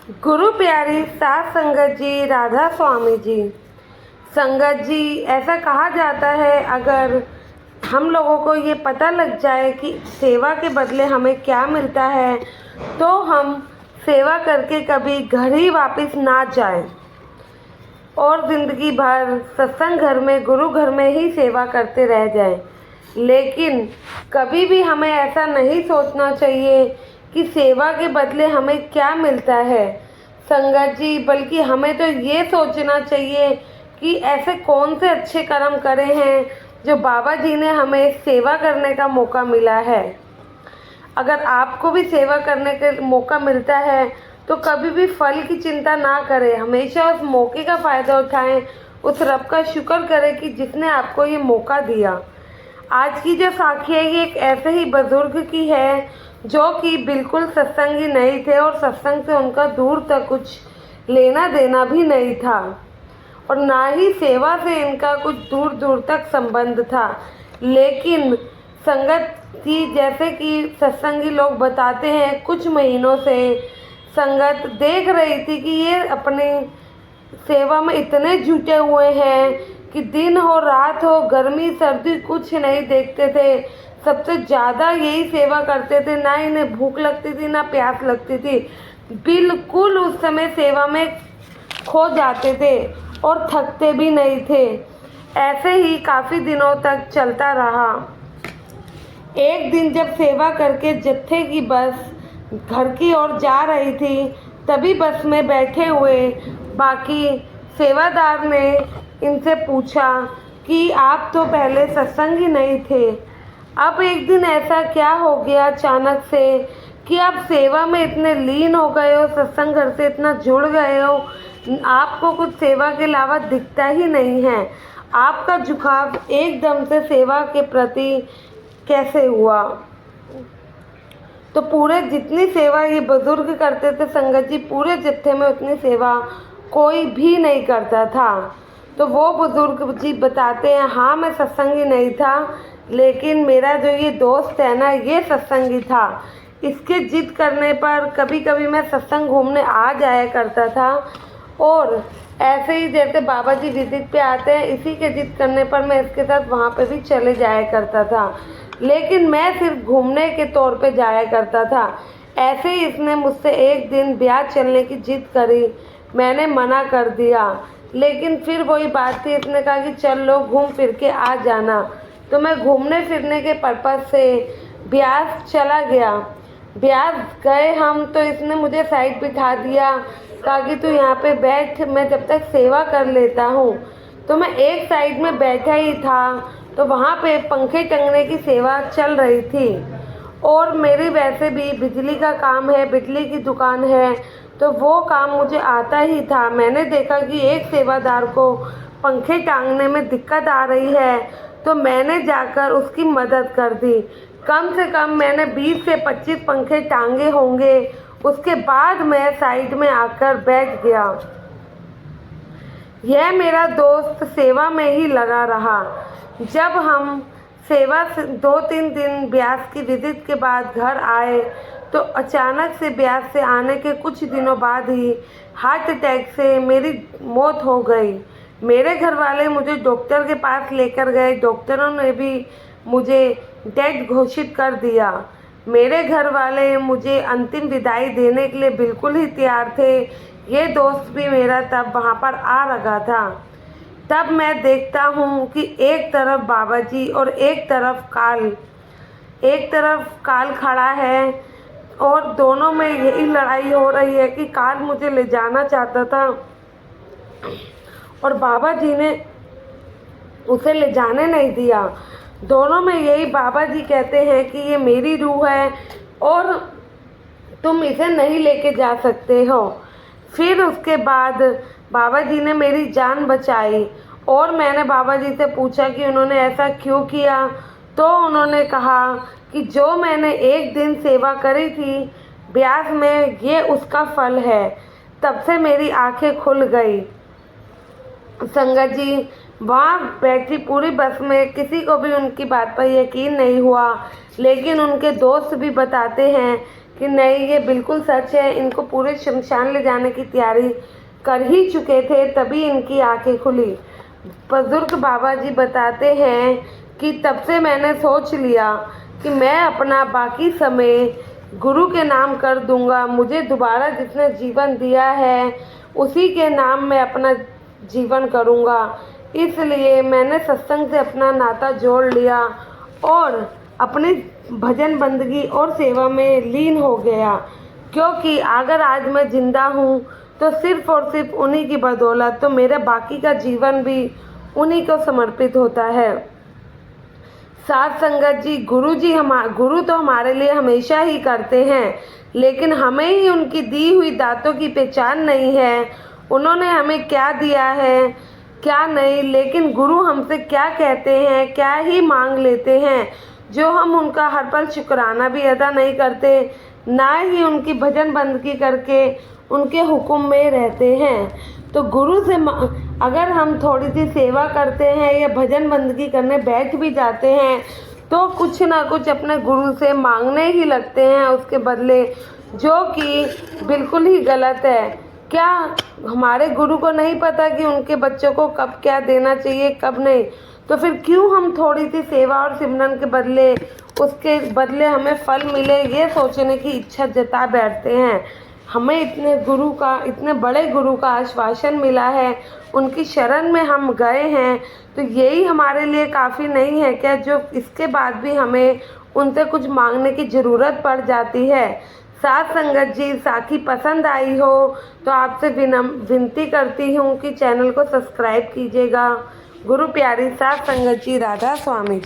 गुरु प्यारी सात संगत जी, राधा स्वामी जी। संगत जी, ऐसा कहा जाता है अगर हम लोगों को ये पता लग जाए कि सेवा के बदले हमें क्या मिलता है तो हम सेवा करके कभी घर ही वापस ना जाएं और ज़िंदगी भर सत्संग घर में, गुरु घर में ही सेवा करते रह जाएं। लेकिन कभी भी हमें ऐसा नहीं सोचना चाहिए कि सेवा के बदले हमें क्या मिलता है संगत जी, बल्कि हमें तो ये सोचना चाहिए कि ऐसे कौन से अच्छे कर्म करे हैं जो बाबा जी ने हमें सेवा करने का मौका मिला है। अगर आपको भी सेवा करने का मौका मिलता है तो कभी भी फल की चिंता ना करें, हमेशा उस मौके का फ़ायदा उठाएं, उस रब का शुक्र करें कि जिसने आपको ये मौका दिया। आज की जो साखी है ये एक ऐसे ही बुजुर्ग की है जो कि बिल्कुल सत्संगी नहीं थे और सत्संग से उनका दूर तक कुछ लेना देना भी नहीं था और ना ही सेवा से इनका कुछ दूर दूर तक संबंध था। लेकिन संगत की, जैसे कि सत्संगी लोग बताते हैं, कुछ महीनों से संगत देख रही थी कि ये अपनी सेवा में इतने जुटे हुए हैं कि दिन हो रात हो, गर्मी सर्दी कुछ नहीं देखते थे, सबसे ज़्यादा यही सेवा करते थे। ना इन्हें भूख लगती थी ना प्यास लगती थी, बिल्कुल उस समय सेवा में खो जाते थे और थकते भी नहीं थे। ऐसे ही काफ़ी दिनों तक चलता रहा। एक दिन जब सेवा करके जत्थे की बस घर की ओर जा रही थी, तभी बस में बैठे हुए बाकी सेवादार ने इनसे पूछा कि आप तो पहले सत्संगी नहीं थे, अब एक दिन ऐसा क्या हो गया अचानक से कि आप सेवा में इतने लीन हो गए हो, सत्संग घर से इतना जुड़ गए हो, आपको कुछ सेवा के अलावा दिखता ही नहीं है। आपका झुकाव एकदम से सेवा के प्रति कैसे हुआ? तो पूरे जितनी सेवा ये बुजुर्ग करते थे संगत जी, पूरे जत्थे में उतनी सेवा कोई भी नहीं करता था। तो वो बुजुर्ग जी बताते हैं, हाँ मैं सत्संगी नहीं था, लेकिन मेरा जो ये दोस्त है ना, ये सत्संगी था। इसके जिद करने पर कभी कभी मैं सत्संग घूमने आ जाया करता था और ऐसे ही जैसे बाबा जी विजिट पे आते हैं, इसी के जिद करने पर मैं इसके साथ वहाँ पे भी चले जाया करता था, लेकिन मैं सिर्फ घूमने के तौर पे जाया करता था। ऐसे ही इसने मुझसे एक दिन ब्याह चलने की जिद करी, मैंने मना कर दिया, लेकिन फिर वही बात थी, इसने कहा कि चल लो घूम फिर के आ जाना। तो मैं घूमने फिरने के पर्पज़ से ब्यास चला गया। ब्यास गए हम तो इसने मुझे साइड बिठा दिया, कहा कि तू यहाँ पे बैठ, मैं जब तक सेवा कर लेता हूँ। तो मैं एक साइड में बैठा ही था, तो वहाँ पे पंखे टंगने की सेवा चल रही थी और मेरी वैसे भी बिजली का काम है, बिजली की दुकान है, तो वो काम मुझे आता ही था। मैंने देखा कि एक सेवादार को पंखे टांगने में दिक्कत आ रही है, तो मैंने जाकर उसकी मदद कर दी। कम से कम मैंने 20 से 25 पंखे टांगे होंगे। उसके बाद मैं साइड में आकर बैठ गया। यह मेरा दोस्त सेवा में ही लगा रहा। जब हम सेवा से 2-3 दिन ब्यास की विजिट के बाद घर आए तो अचानक से ब्यास से आने के कुछ दिनों बाद ही हार्ट अटैक से मेरी मौत हो गई। मेरे घर वाले मुझे डॉक्टर के पास लेकर गए, डॉक्टरों ने भी मुझे डेड घोषित कर दिया। मेरे घर वाले मुझे अंतिम विदाई देने के लिए बिल्कुल ही तैयार थे। ये दोस्त भी मेरा तब वहाँ पर आ रखा था। तब मैं देखता हूँ कि एक तरफ बाबा जी और एक तरफ काल खड़ा है और दोनों में यही लड़ाई हो रही है कि काल मुझे ले जाना चाहता था और बाबा जी ने उसे ले जाने नहीं दिया। दोनों में यही, बाबा जी कहते हैं कि ये मेरी रूह है और तुम इसे नहीं लेके जा सकते हो। फिर उसके बाद बाबा जी ने मेरी जान बचाई और मैंने बाबा जी से पूछा कि उन्होंने ऐसा क्यों किया, तो उन्होंने कहा कि जो मैंने एक दिन सेवा करी थी ब्यास में, ये उसका फल है। तब से मेरी आंखें खुल गई। संगत जी, वहाँ बैठी पूरी बस में किसी को भी उनकी बात पर यकीन नहीं हुआ, लेकिन उनके दोस्त भी बताते हैं कि नहीं ये बिल्कुल सच है। इनको पूरे शमशान ले जाने की तैयारी कर ही चुके थे, तभी इनकी आंखें खुली। बुजुर्ग बाबा जी बताते हैं कि तब से मैंने सोच लिया कि मैं अपना बाकी समय गुरु के नाम कर दूंगा। मुझे दोबारा जिसने जीवन दिया है उसी के नाम में अपना जीवन करूंगा। इसलिए मैंने सत्संग से अपना नाता जोड़ लिया और अपनी भजन बंदगी और सेवा में लीन हो गया, क्योंकि अगर आज मैं ज़िंदा हूँ तो सिर्फ़ और सिर्फ उन्हीं की बदौलत, तो मेरा बाकी का जीवन भी उन्हीं को समर्पित होता है। साथ संगत जी, गुरु तो हमारे लिए हमेशा ही करते हैं, लेकिन हमें ही उनकी दी हुई दातों की पहचान नहीं है। उन्होंने हमें क्या दिया है क्या नहीं, लेकिन गुरु हमसे क्या कहते हैं, क्या ही मांग लेते हैं, जो हम उनका हर पल शुक्राना भी अदा नहीं करते, ना ही उनकी भजन बंदगी करके उनके हुक्म में रहते हैं। तो गुरु से अगर हम थोड़ी सी सेवा करते हैं या भजन बंदगी करने बैठ भी जाते हैं तो कुछ ना कुछ अपने गुरु से मांगने ही लगते हैं उसके बदले, जो कि बिल्कुल ही गलत है। क्या हमारे गुरु को नहीं पता कि उनके बच्चों को कब क्या देना चाहिए कब नहीं? तो फिर क्यों हम थोड़ी सी सेवा और सिमरन के बदले उसके बदले हमें फल मिले ये सोचने की इच्छा जता बैठते हैं? हमें इतने बड़े गुरु का आश्वासन मिला है, उनकी शरण में हम गए हैं, तो यही हमारे लिए काफ़ी नहीं है क्या, जो इसके बाद भी हमें उनसे कुछ मांगने की ज़रूरत पड़ जाती है? साथ संगत जी, साखी पसंद आई हो तो आपसे विनती करती हूँ कि चैनल को सब्सक्राइब कीजिएगा। गुरु प्यारी साथ संगत जी, राधा स्वामी जी।